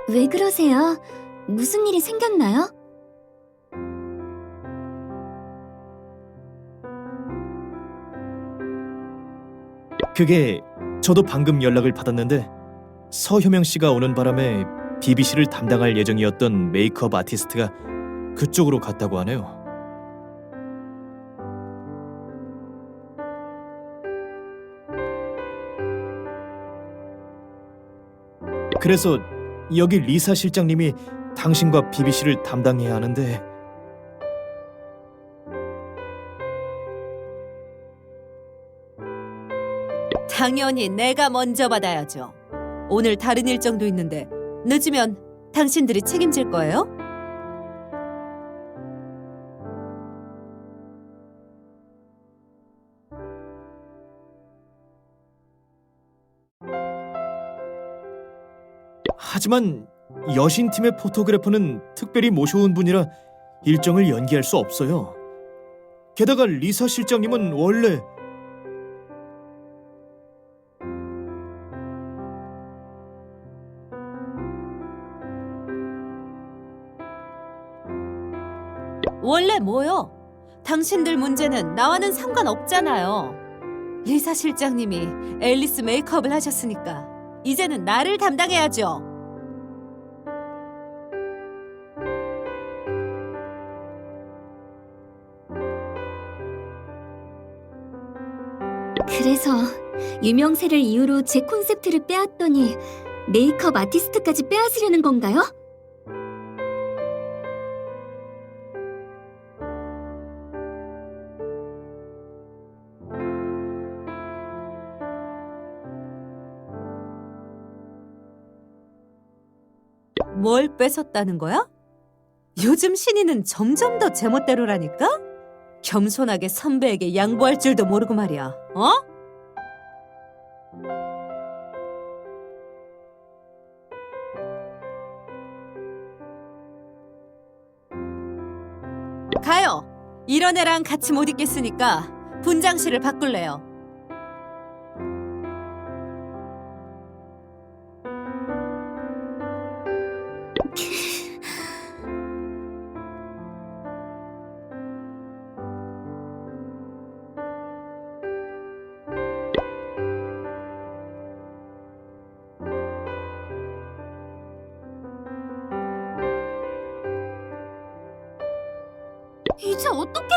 왜 그러세요? 무슨 일이 생겼나요? 그게 저도 방금 연락을 받았는데 서효명 씨가 오는 바람에 BBC를 담당할 예정이었던 메이크업 아티스트가 그쪽으로 갔다고 하네요. 그래서 여기 리사 실장님이 당신과 BBC를 담당해야 하는데 당연히 내가 먼저 받아야죠. 오늘 다른 일정도 있는데 늦으면 당신들이 책임질 거예요? 하지만 여신팀의 포토그래퍼는 특별히 모셔온 분이라 일정을 연기할 수 없어요. 게다가 리사 실장님은 원래 원래 뭐요? 당신들 문제는 나와는 상관없잖아요. 리사 실장님이 앨리스 메이크업을 하셨으니까 이제는 나를 담당해야죠. 그래서 유명세를 이유로 제 콘셉트를 빼앗더니 메이크업 아티스트까지 빼앗으려는 건가요? 뭘 뺏었다는 거야? 요즘 신인은 점점 더 제멋대로라니까? 겸손하게 선배에게 양보할 줄도 모르고 말이야. 어? 가요. 이런 애랑 같이 못 있겠으니까 분장실을 바꿀래요. 이제 어떡해!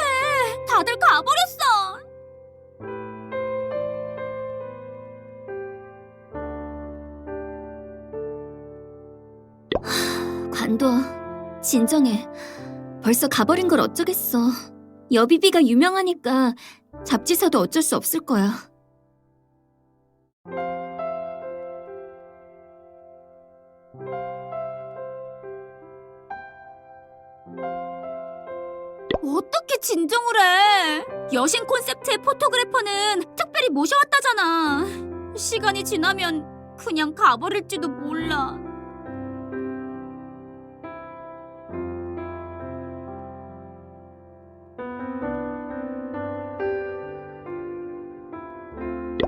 다들 가버렸어! 관도, 진정해. 벌써 가버린 걸 어쩌겠어. 여비비가 유명하니까 잡지사도 어쩔 수 없을 거야. 어떻게 진정을 해? 여신 콘셉트의 포토그래퍼는 특별히 모셔왔다잖아. 시간이 지나면 그냥 가버릴지도 몰라.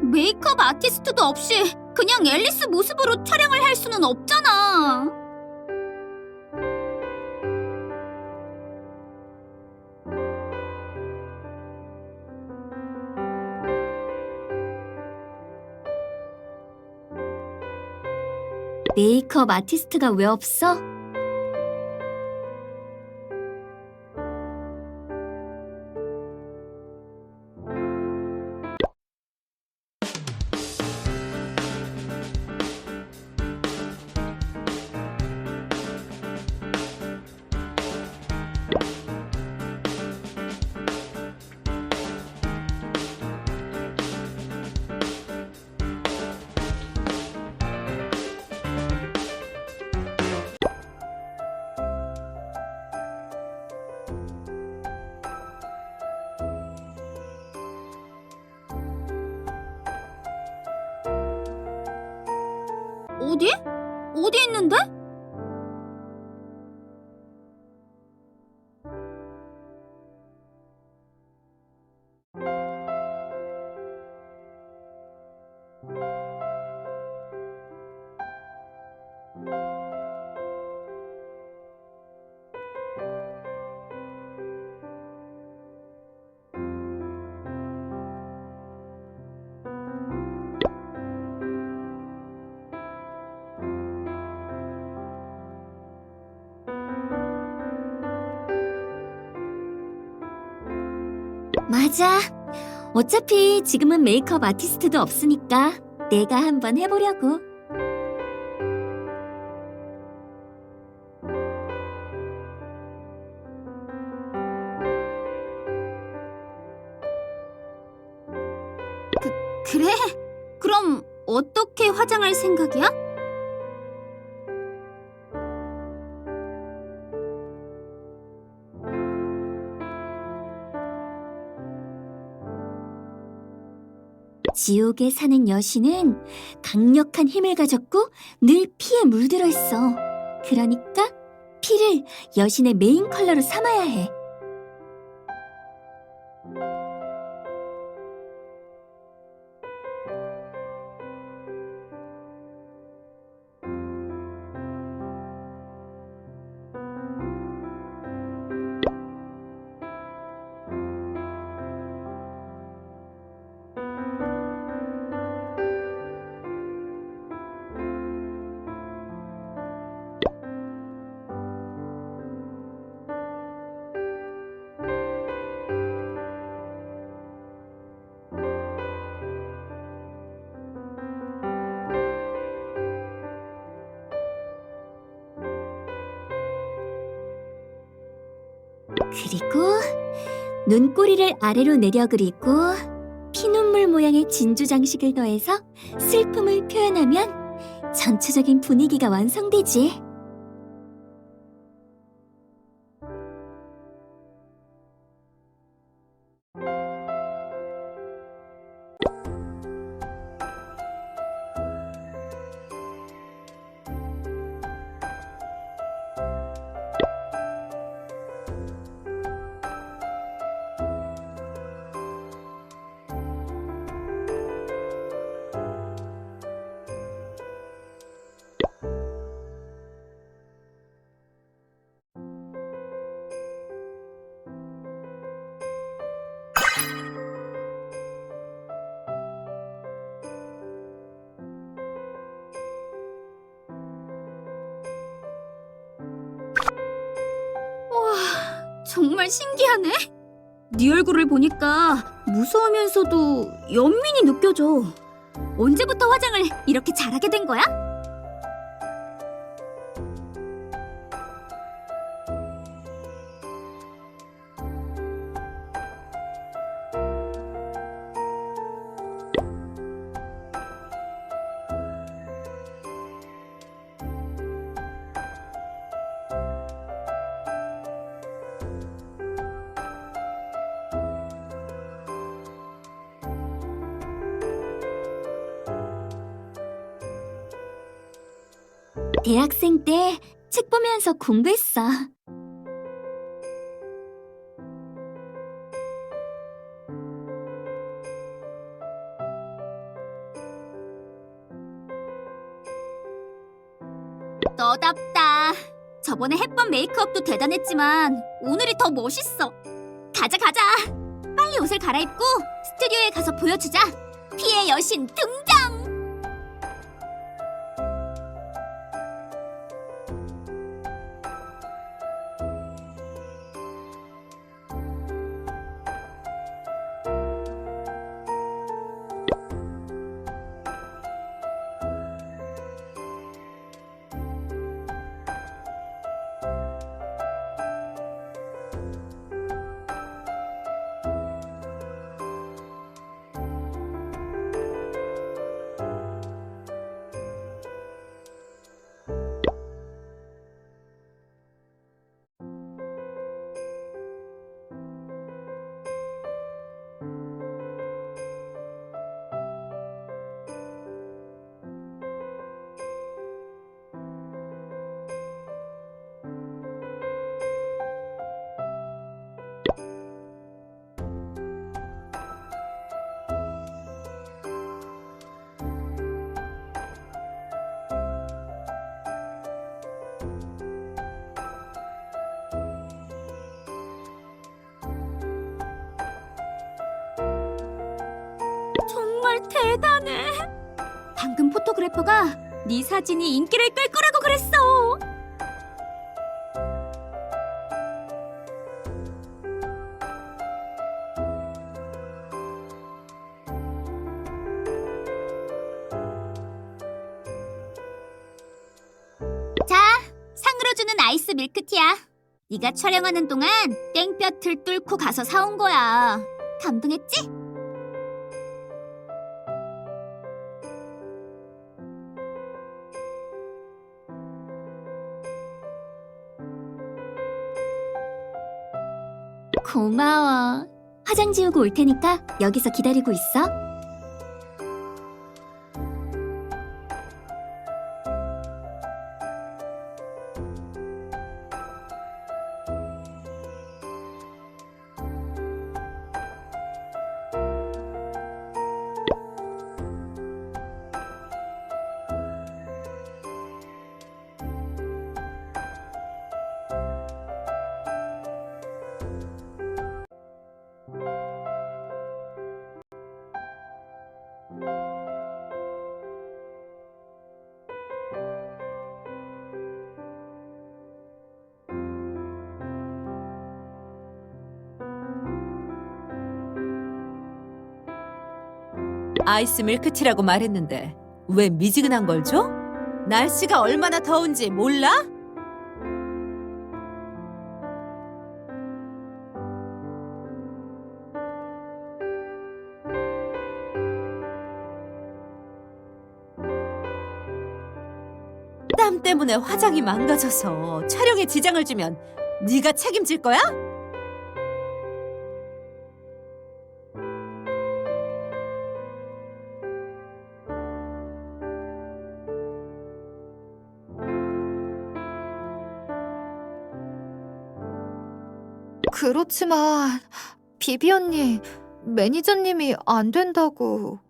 메이크업 아티스트도 없이 그냥 앨리스 모습으로 촬영을 할 수는 없잖아. 메이크업 아티스트가 왜 없어? 어디? 어디 있는데? 맞아. 어차피 지금은 메이크업 아티스트도 없으니까 내가 한번 해보려고. 그래? 그럼 어떻게 화장할 생각이야? 지옥에 사는 여신은 강력한 힘을 가졌고 늘 피에 물들어 있어. 그러니까 피를 여신의 메인 컬러로 삼아야 해. 그리고 눈꼬리를 아래로 내려 그리고 피눈물 모양의 진주 장식을 더해서 슬픔을 표현하면 전체적인 분위기가 완성되지. 정말 신기하네. 네 얼굴을 보니까 무서우면서도 연민이 느껴져. 언제부터 화장을 이렇게 잘하게 된 거야? 대학생 때 책 보면서 공부했어. 너답다. 저번에 했던 메이크업도 대단했지만 오늘이 더 멋있어. 가자. 빨리 옷을 갈아입고 스튜디오에 가서 보여주자. 피의 여신 등장! 정말 대단해. 방금 포토그래퍼가 네 사진이 인기를 끌 거라고 그랬어. 이유는 아이스 밀크티야. 네가 촬영하는 동안 땡볕을 뚫고 가서 사온 거야. 감동했지? 고마워. 화장 지우고 올 테니까 여기서 기다리고 있어. 아이스 밀크티라고 말했는데 왜 미지근한 걸 줘? 날씨가 얼마나 더운지 몰라? 땀 때문에 화장이 망가져서 촬영에 지장을 주면 네가 책임질 거야? 그렇지만 비비 언니, 매니저님이 안 된다고.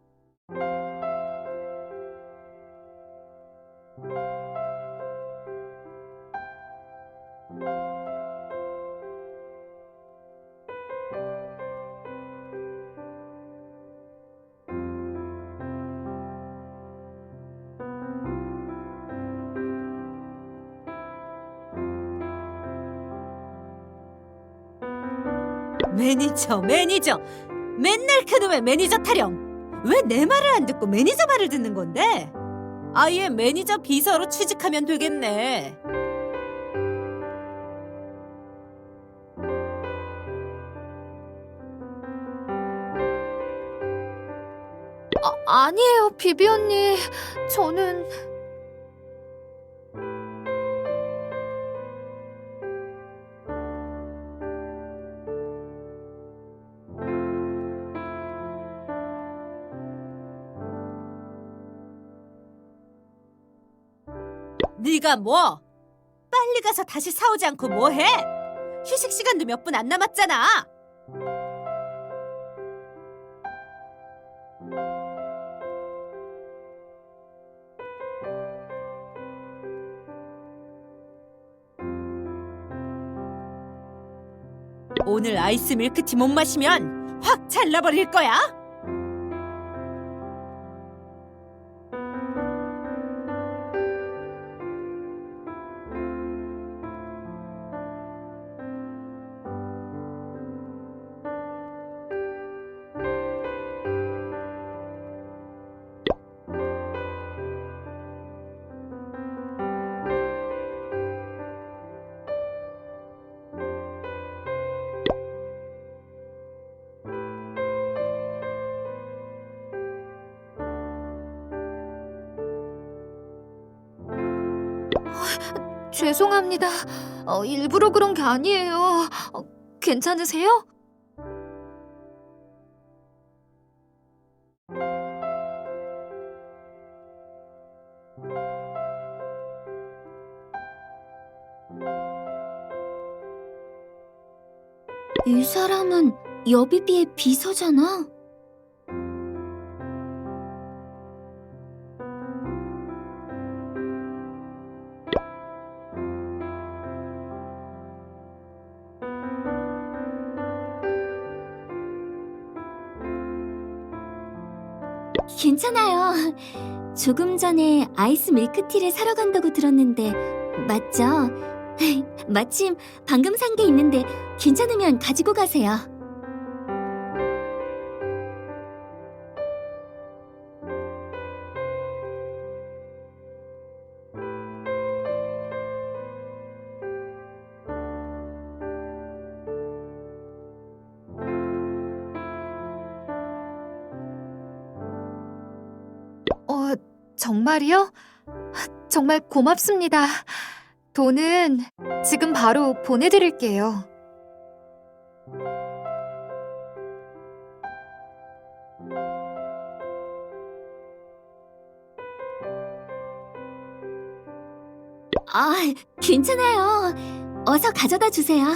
매니저. 맨날 그놈의 매니저 타령. 왜 내 말을 안 듣고 매니저 말을 듣는 건데? 아예 매니저 비서로 취직하면 되겠네. 아니에요, 비비 언니. 저는... 네가 뭐? 빨리 가서 다시 사오지 않고 뭐해? 휴식 시간도 몇 분 안 남았잖아. 오늘 아이스 밀크티 못 마시면 확 잘라버릴 거야. 죄송합니다. 일부러 그런 게 아니에요. 괜찮으세요? 이 사람은 여비비의 비서잖아. 괜찮아요. 조금 전에 아이스 밀크티를 사러 간다고 들었는데 맞죠? 마침 방금 산 게 있는데 괜찮으면 가지고 가세요. 정말이요? 정말 고맙습니다. 돈은 지금 바로 보내드릴게요. 아, 괜찮아요. 어서 가져다 주세요.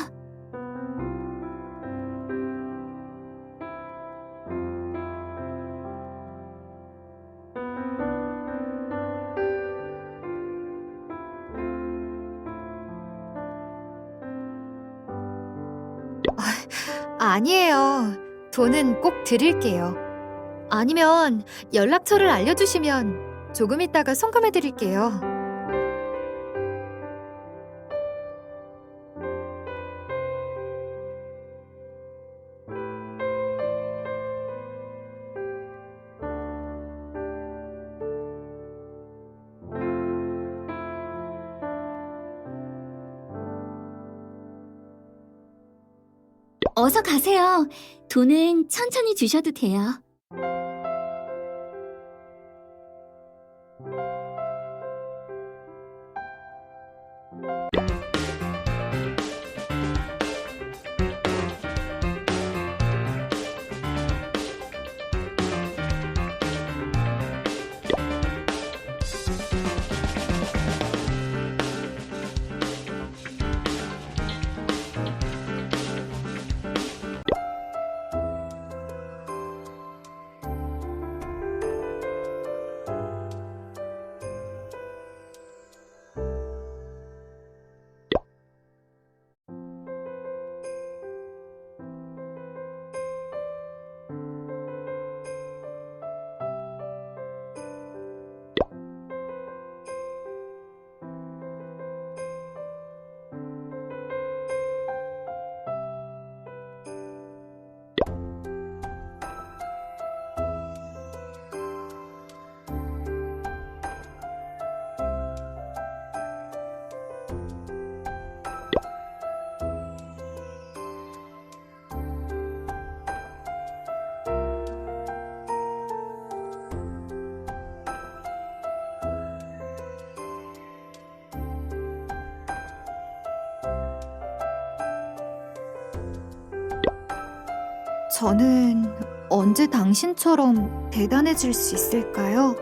아니에요. 돈은 꼭 드릴게요. 아니면 연락처를 알려주시면 조금 있다가 송금해드릴게요. 어서 가세요. 돈은 천천히 주셔도 돼요. 저는 언제 당신처럼 대단해질 수 있을까요?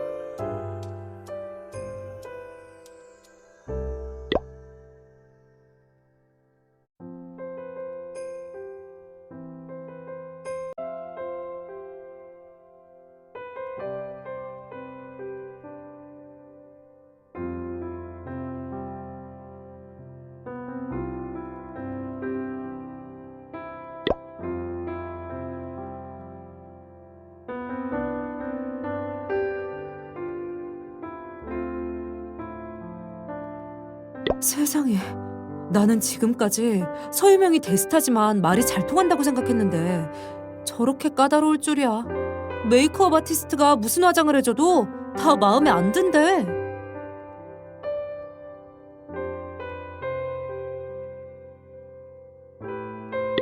세상에, 나는 지금까지 서유명이 데스타지만 말이 잘 통한다고 생각했는데 저렇게 까다로울 줄이야. 메이크업 아티스트가 무슨 화장을 해줘도 다 마음에 안 든대.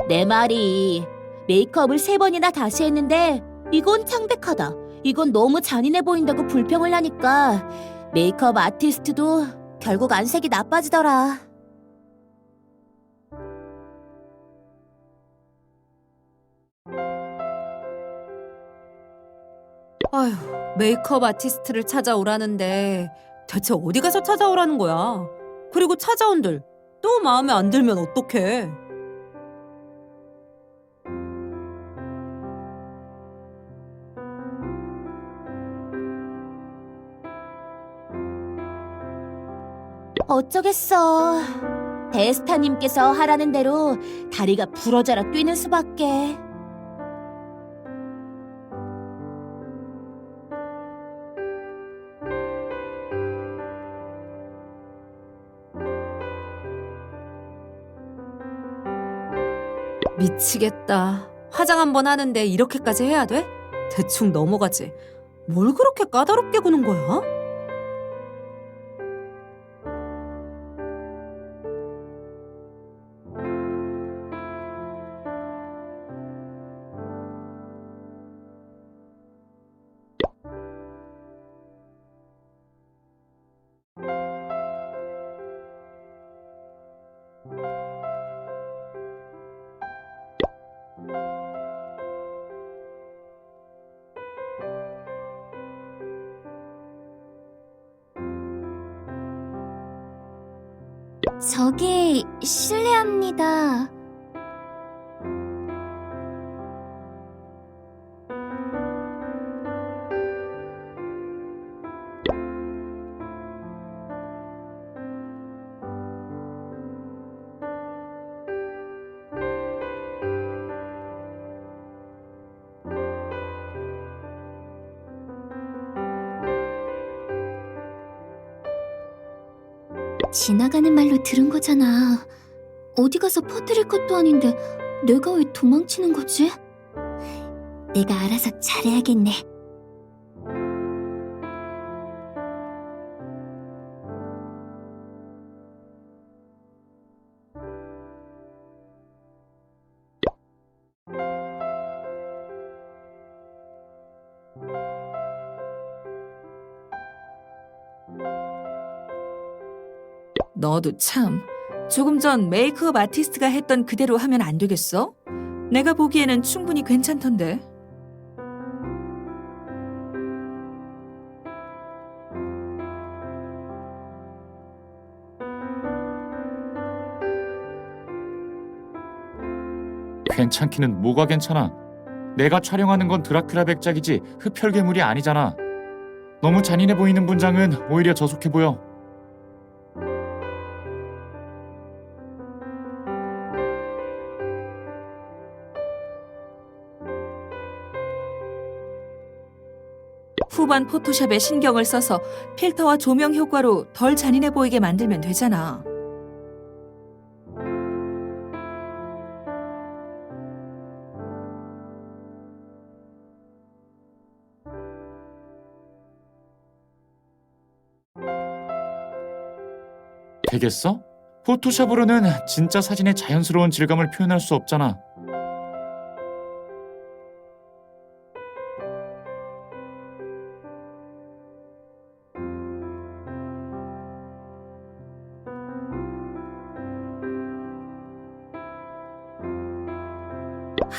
내 말이 메이크업을 3번이나 다시 했는데 이건 창백하다. 이건 너무 잔인해 보인다고 불평을 하니까 메이크업 아티스트도 결국 안색이 나빠지더라. 아휴, 메이크업 아티스트를 찾아오라는데 대체 어디 가서 찾아오라는 거야? 그리고 찾아온들 또 마음에 안 들면 어떡해? 어쩌겠어. 데스타님께서 하라는 대로 다리가 부러져라 뛰는 수밖에. 미치겠다. 화장 한 번 하는데 이렇게까지 해야 돼? 대충 넘어가지. 뭘 그렇게 까다롭게 구는 거야? 저기 실례합니다. 지나가는 말로 들은 거잖아. 어디 가서 퍼뜨릴 것도 아닌데 내가 왜 도망치는 거지? 내가 알아서 잘해야겠네. 너도 참. 조금 전 메이크업 아티스트가 했던 그대로 하면 안 되겠어? 내가 보기에는 충분히 괜찮던데. 괜찮기는 뭐가 괜찮아. 내가 촬영하는 건 드라큘라 백작이지 흡혈괴물이 아니잖아. 너무 잔인해 보이는 분장은 오히려 저속해 보여. 후반 포토샵에 신경을 써서 필터와 조명 효과로 덜 잔인해 보이게 만들면 되잖아. 되겠어? 포토샵으로는 진짜 사진의 자연스러운 질감을 표현할 수 없잖아.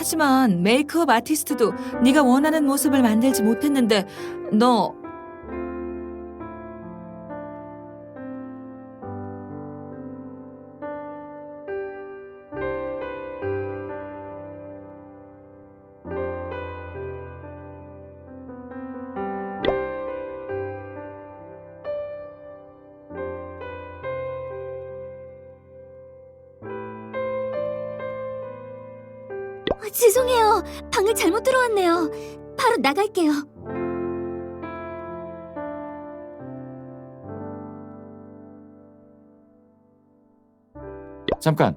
하지만 메이크업 아티스트도 네가 원하는 모습을 만들지 못했는데 너 죄송해요. 방을 잘못 들어왔네요. 바로 나갈게요. 잠깐.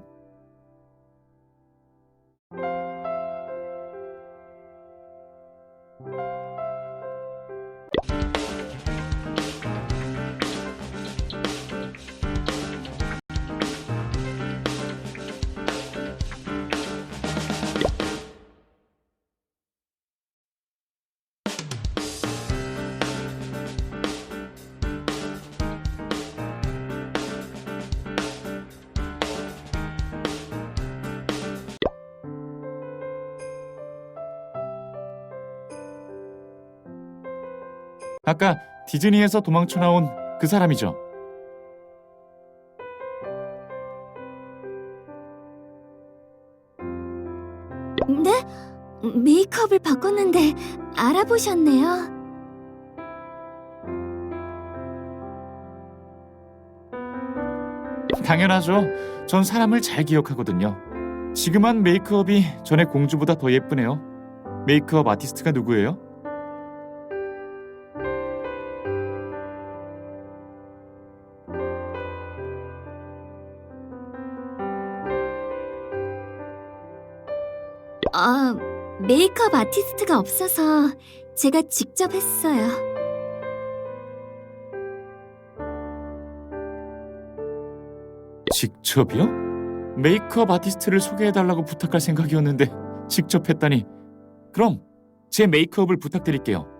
아까 디즈니에서 도망쳐 나온 그 사람이죠. 네? 메이크업을 바꿨는데 알아보셨네요. 당연하죠. 전 사람을 잘 기억하거든요. 지금 한 메이크업이 전에 공주보다 더 예쁘네요. 메이크업 아티스트가 누구예요? 메이크업 아티스트가 없어서 제가 직접 했어요. 직접이요? 메이크업 아티스트를 소개해달라고 부탁할 생각이었는데 직접 했다니. 그럼 제 메이크업을 부탁드릴게요.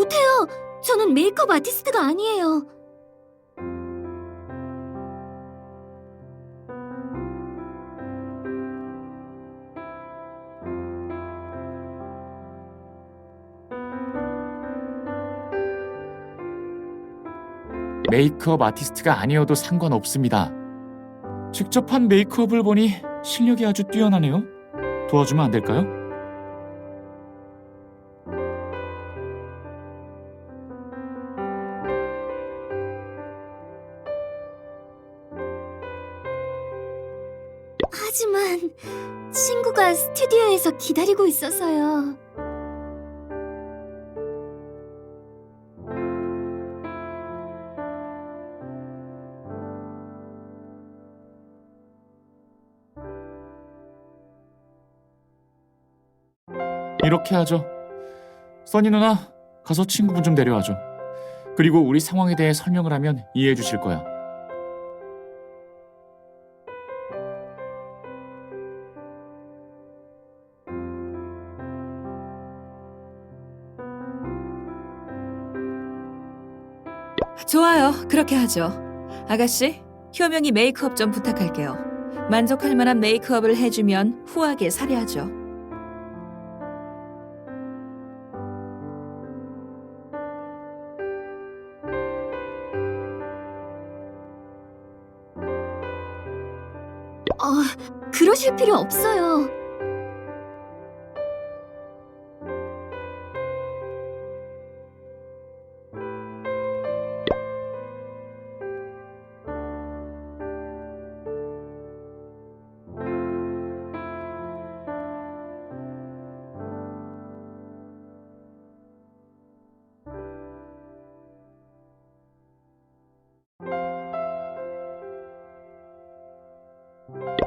못해요. 저는 메이크업 아티스트가 아니에요. 메이크업 아티스트가 아니어도 상관없습니다. 직접 한 메이크업을 보니 실력이 아주 뛰어나네요. 도와주면 안 될까요? 하지만 친구가 스튜디오에서 기다리고 있어서요. 이렇게 하죠. 써니 누나, 가서 친구분 좀 데려와줘. 그리고 우리 상황에 대해 설명을 하면 이해해 주실 거야. 좋아요. 그렇게 하죠. 아가씨, 효명이 메이크업 좀 부탁할게요. 만족할 만한 메이크업을 해주면 후하게 살해하죠. 그러실 필요 없어요.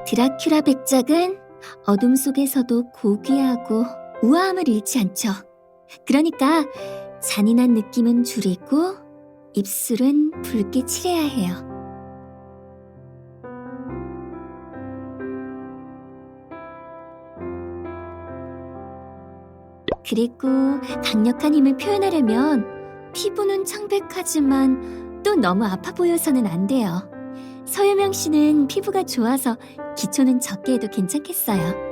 드라큘라 백작은 어둠 속에서도 고귀하고 우아함을 잃지 않죠. 그러니까 잔인한 느낌은 줄이고 입술은 붉게 칠해야 해요. 그리고 강력한 힘을 표현하려면 피부는 창백하지만 또 너무 아파 보여서는 안 돼요. 서유명 씨는 피부가 좋아서 기초는 적게 해도 괜찮겠어요.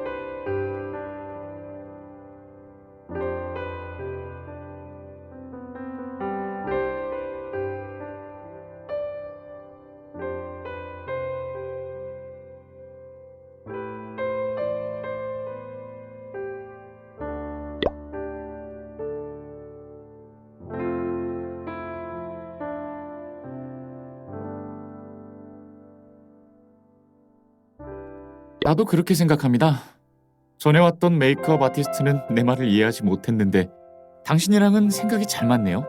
나도 그렇게 생각합니다. 전에 왔던 메이크업 아티스트는 내 말을 이해하지 못했는데 당신이랑은 생각이 잘 맞네요.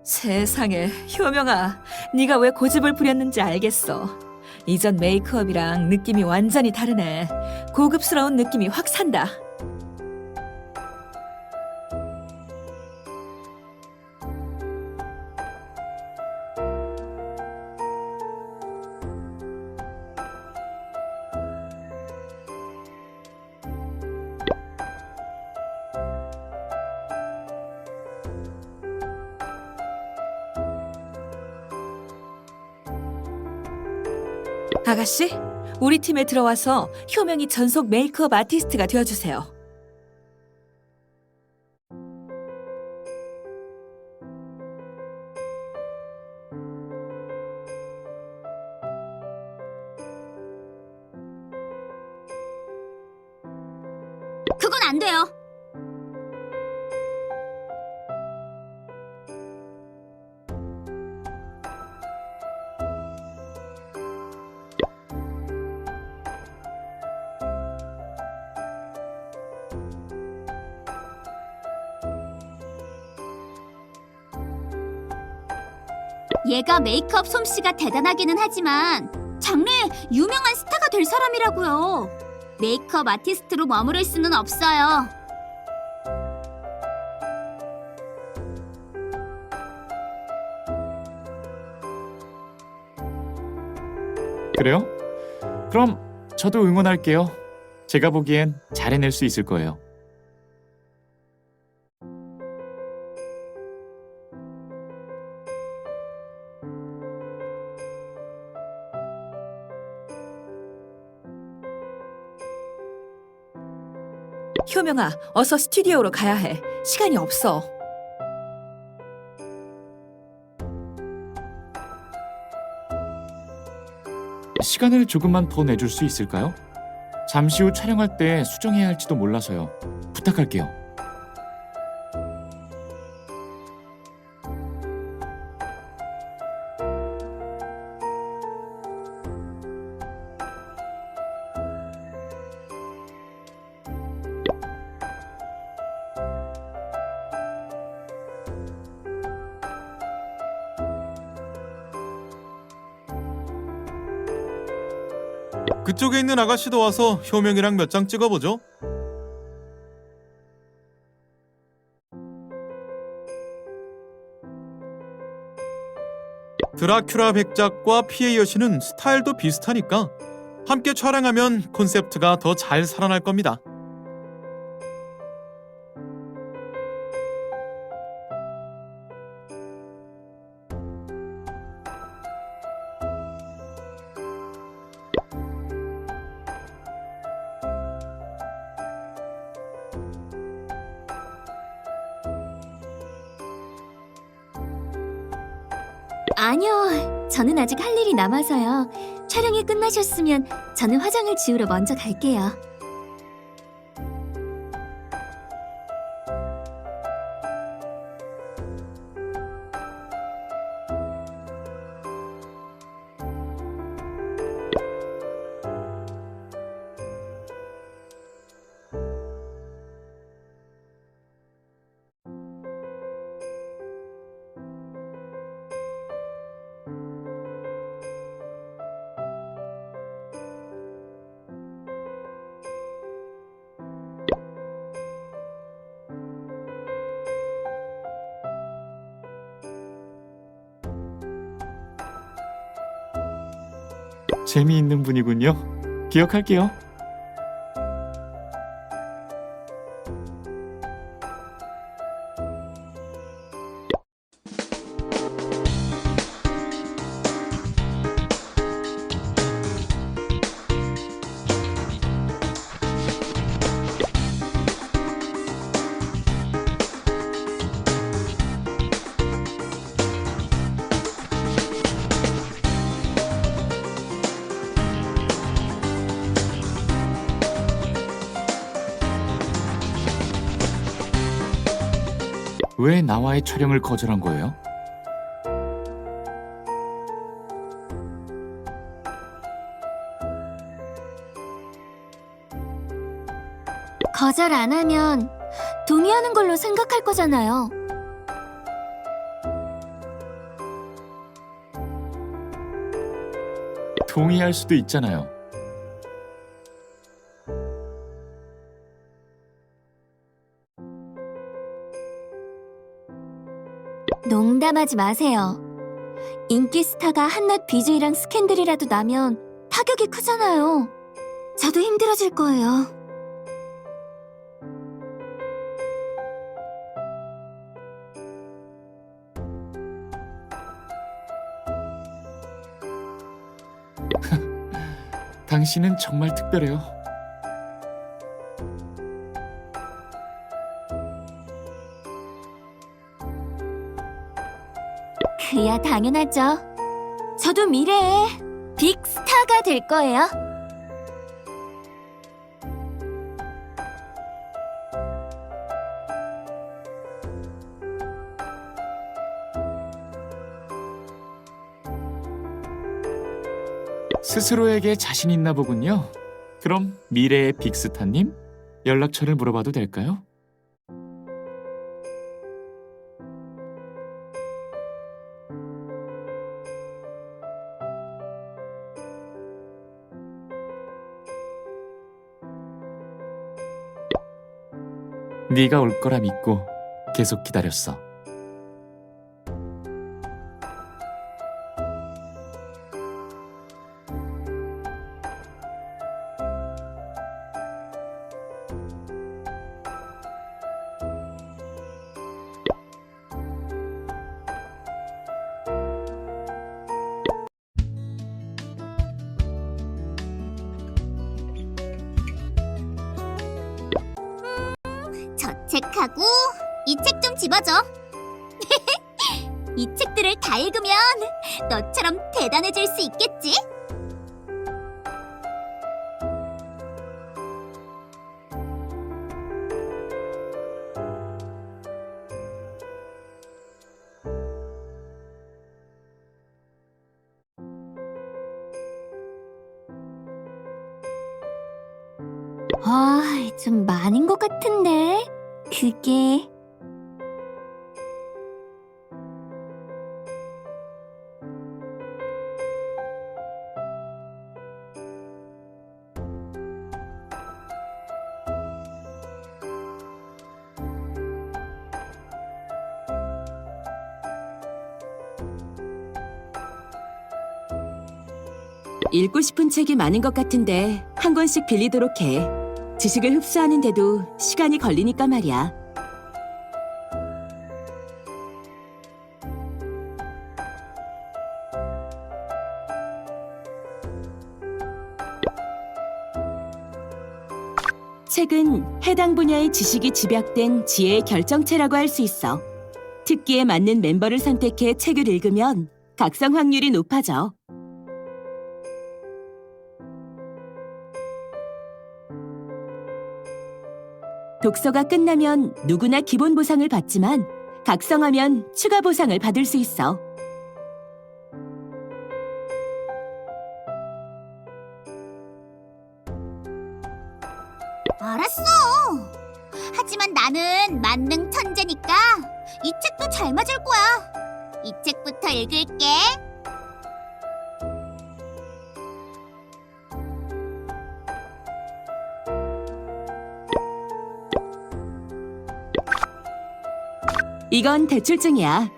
세상에, 효명아, 네가 왜 고집을 부렸는지 알겠어. 이전 메이크업이랑 느낌이 완전히 다르네. 고급스러운 느낌이 확 산다. 아가씨, 우리 팀에 들어와서 효명이 전속 메이크업 아티스트가 되어주세요. 그건 안 돼요. 얘가 메이크업 솜씨가 대단하기는 하지만 장래에 유명한 스타가 될 사람이라고요. 메이크업 아티스트로 머무를 수는 없어요. 그래요? 그럼 저도 응원할게요. 제가 보기엔 잘 해낼 수 있을 거예요. 효명아, 어서 스튜디오로 가야 해. 시간이 없어. 시간을 조금만 더 내줄 수 있을까요? 잠시 후 촬영할 때 수정해야 할지도 몰라서요. 부탁할게요. 그쪽에 있는 아가씨도 와서 효명이랑 몇 장 찍어보죠. 드라큘라 백작과 피해 여신은 스타일도 비슷하니까 함께 촬영하면 콘셉트가 더 잘 살아날 겁니다. 아니요, 저는 아직 할 일이 남아서요. 촬영이 끝나셨으면 저는 화장을 지우러 먼저 갈게요. 재미있는 분이군요. 기억할게요. 왜 나와의 촬영을 거절한 거예요? 거절 안 하면 동의하는 걸로 생각할 거잖아요. 동의할 수도 있잖아요. 농담하지 마세요. 인기 스타가 한낱 비즈이랑 스캔들이라도 나면 타격이 크잖아요. 저도 힘들어질 거예요. 당신은 정말 특별해요. 그야 당연하죠. 저도 미래에 빅스타가 될 거예요. 스스로에게 자신 있나 보군요. 그럼 미래의 빅스타님? 연락처를 물어봐도 될까요? 네가 올 거라 믿고 계속 기다렸어. 저 책하고 이 책 좀 집어줘. 이 책들을 다 읽으면 너처럼 대단해질 수 있겠지? 좀 많은 것 같은데, 그게. 읽고 싶은 책이 많은 것 같은데 한 권씩 빌리도록 해. 지식을 흡수하는데도 시간이 걸리니까 말이야. 책은 해당 분야의 지식이 집약된 지혜의 결정체라고 할 수 있어. 특기에 맞는 멤버를 선택해 책을 읽으면 각성 확률이 높아져. 독서가 끝나면 누구나 기본 보상을 받지만 각성하면 추가 보상을 받을 수 있어. 알았어. 하지만 나는 만능 천재니까 이 책도 잘 맞을 거야. 이 책부터 읽을게. 이건 대출증이야.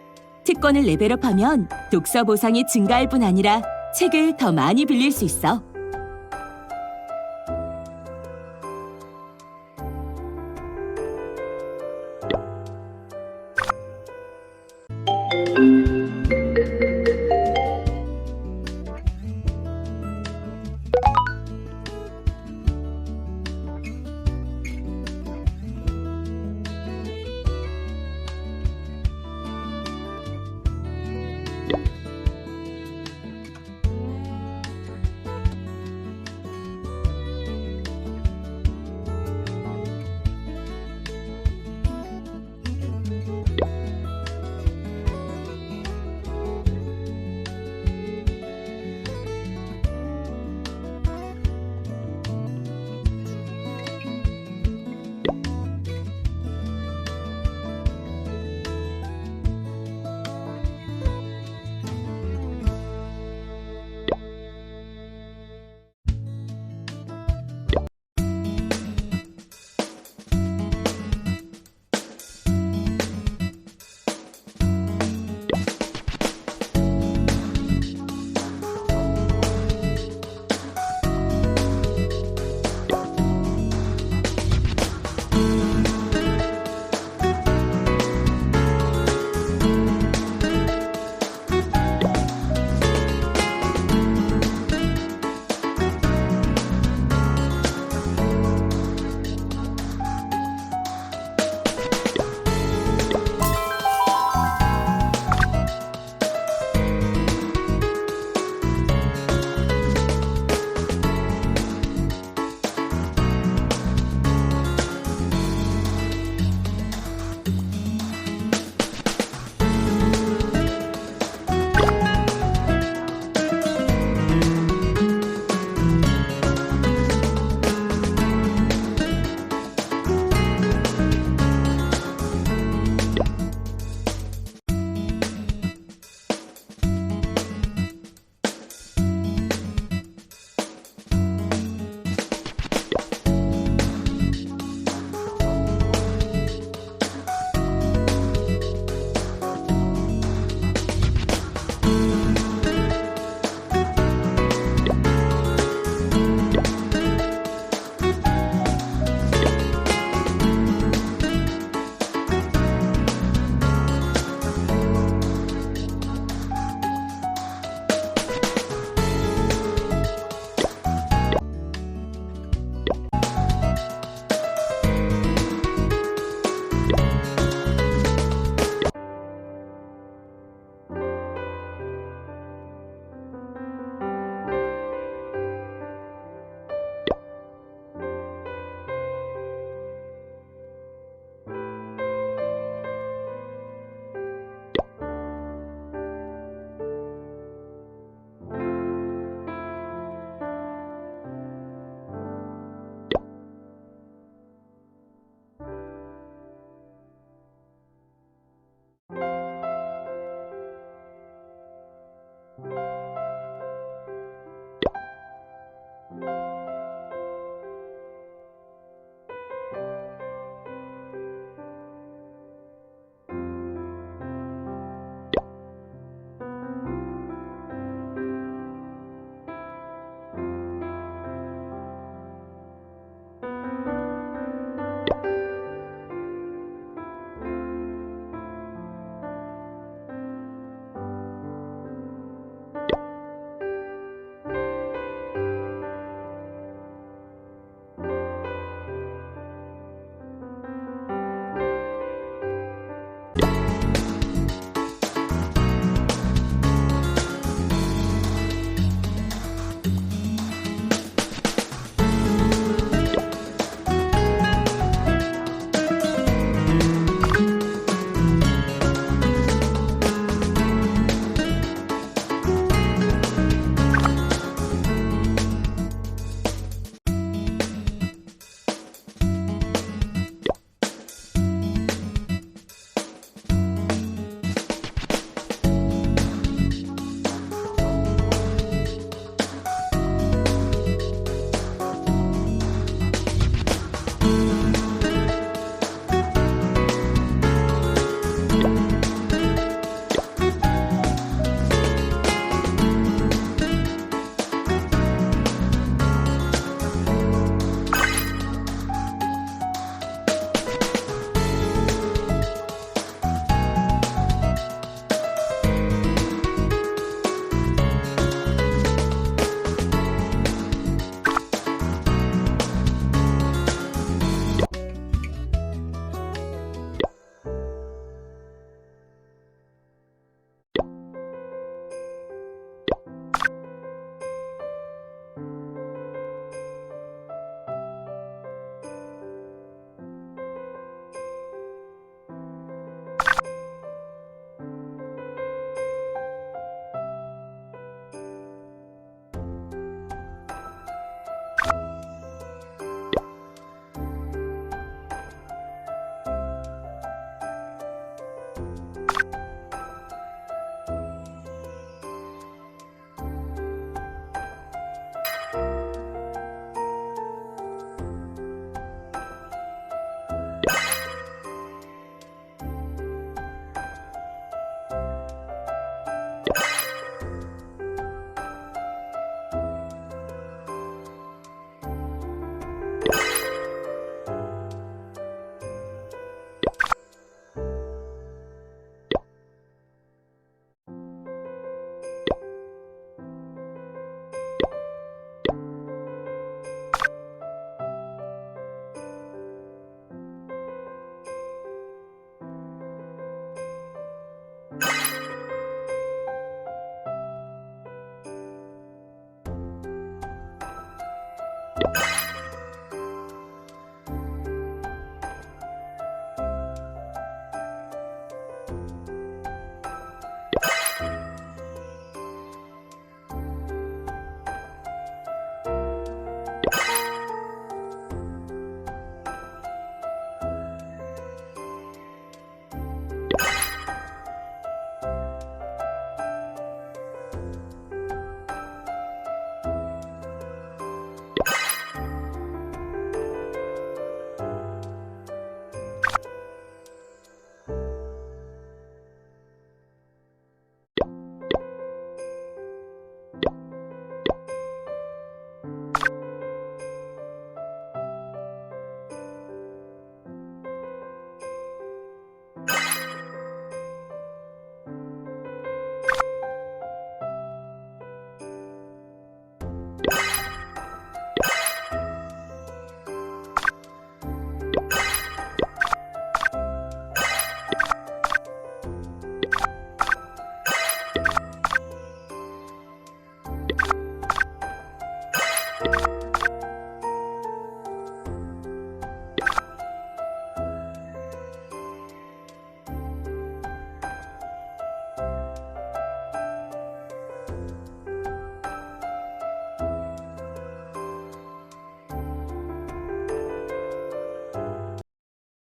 특권을 레벨업하면 독서 보상이 증가할 뿐 아니라 책을 더 많이 빌릴 수 있어.